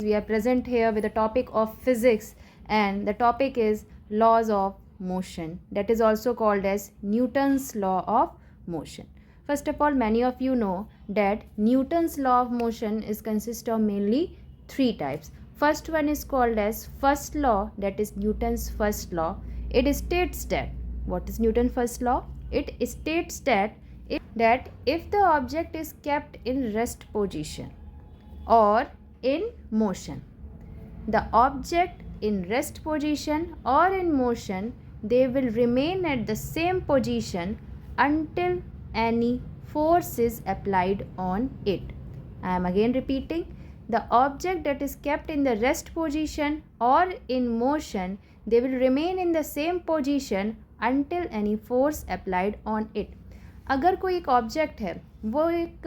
We are present here with the topic of physics, and the topic is laws of motion, that is also called as Newton's law of motion. First of all, many of you know that Newton's law of motion is consist of mainly three types. First one is called as first law, that is Newton's first law. It states that, what is Newton's first law? It states that if the object is kept in rest position or in motion, the object in rest position or in motion, they will remain at the same position until any force is applied on it. I am again repeating, the object that is kept in the rest position or in motion, they will remain in the same position until any force applied on it. अगर कोई एक object है, वो एक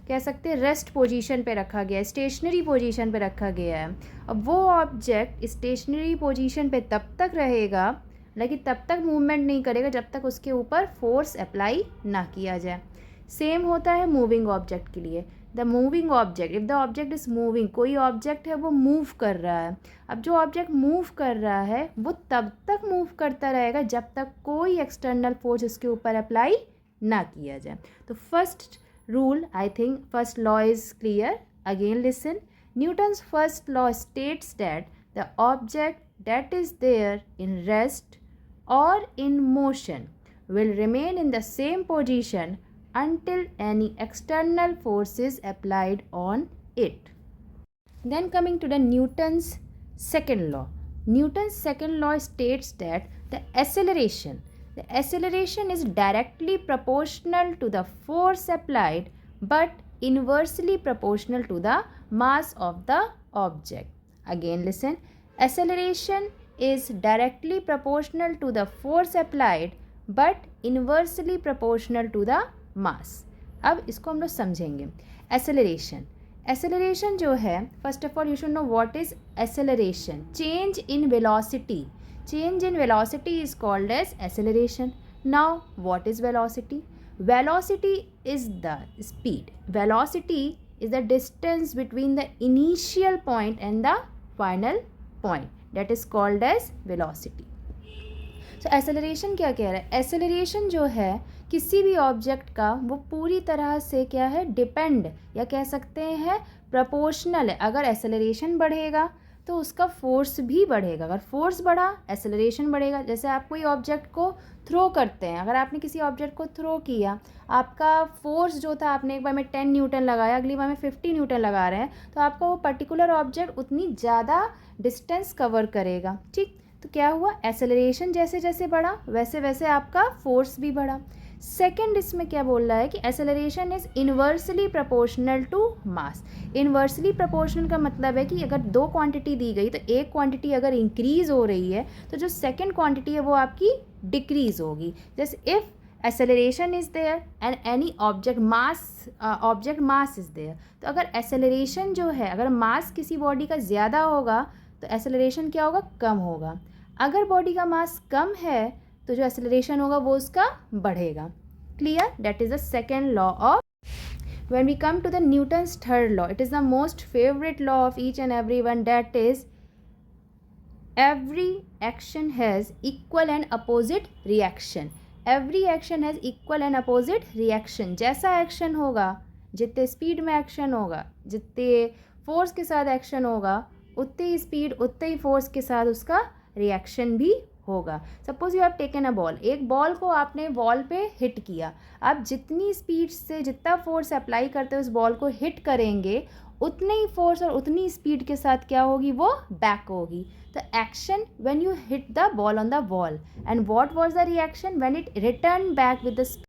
कह सकते हैं rest position पे रखा गया है, स्टेशनरी पोजीशन पे रखा गया है, अब वो ऑब्जेक्ट स्टेशनरी पोजीशन पे तब तक रहेगा, लेकिन तब तक मूवमेंट नहीं करेगा जब तक उसके ऊपर फोर्स अप्लाई ना किया जाए. सेम होता है मूविंग ऑब्जेक्ट के लिए. The moving object, if the object is moving, कोई ऑब्जेक्ट है वो मूव कर रहा है, अब जो ऑब्जेक्ट मूव कर रहा है वो तब तक मूव करता रहेगा जब तक कोई एक्सटर्नल फोर्स उसके ऊपर अप्लाई ना किया जाए. तो first rule, I think first law is clear. Again listen, Newton's first law states that the object that is there in rest or in motion will remain in the same position until any external force is applied on it. Then coming to the Newton's second law. Newton's second law states that the acceleration is directly proportional to the force applied but inversely proportional to the mass of the object. Again listen, acceleration is directly proportional to the force applied but inversely proportional to the mass. अब इसको हम लोग समझेंगे. Acceleration जो है, first of all you should know what is acceleration. Change in velocity. Change in velocity is called as acceleration. Now what is velocity? Velocity is the speed. Velocity is the distance between the initial point and the final point, that is called as velocity. So acceleration क्या कह रहा है? acceleration जो है किसी भी object का, वो पूरी तरह से क्या है, डिपेंड या कह सकते हैं प्रोपोर्शनल है. अगर acceleration बढ़ेगा तो उसका फोर्स भी बढ़ेगा. अगर फोर्स बढ़ा, acceleration बढ़ेगा. जैसे आप कोई ऑब्जेक्ट को थ्रो करते हैं, अगर आपने किसी ऑब्जेक्ट को थ्रो किया, आपका फोर्स जो था, आपने एक बार में 10 न्यूटन लगाया, अगली बार में 50 न्यूटन लगा रहे हैं, तो आपका वो पर्टिकुलर ऑब्जेक्ट उतनी ज़्यादा डिस्टेंस कवर करेगा. ठीक, तो क्या हुआ, एसेलरेशन जैसे जैसे बढ़ा वैसे वैसे आपका फोर्स भी बढ़ा. सेकेंड इसमें क्या बोल रहा है कि acceleration is inversely proportional to mass. Inversely proportional का मतलब है कि अगर दो क्वांटिटी दी गई तो एक क्वांटिटी अगर इंक्रीज हो रही है तो जो सेकेंड क्वांटिटी है वो आपकी डिक्रीज होगी. जैसे if acceleration is there and any object mass is there, तो अगर acceleration जो है, अगर मास किसी बॉडी का ज़्यादा होगा तो acceleration क्या होगा, कम होगा. अगर बॉडी का मास कम है तो जो acceleration होगा वो उसका बढ़ेगा. Clear? That is the second law of. When we come to the Newton's third law, it is the most favorite law of each and everyone, that is every action has equal and opposite reaction. Every action has equal and opposite reaction. जैसा action होगा, जितने speed में action होगा, जितने force के साथ action होगा, उतनी ही स्पीड उतने ही फोर्स के साथ उसका रिएक्शन भी होगा. Suppose you have taken a ball, एक बॉल को आपने वॉल पे हिट किया, आप जितनी स्पीड से जितना फोर्स अप्लाई करते हो उस बॉल को हिट करेंगे, उतने ही फोर्स और उतनी स्पीड के साथ क्या होगी, वो बैक होगी. The action when you hit the ball on the wall, and what was the reaction when it returned back with the speed.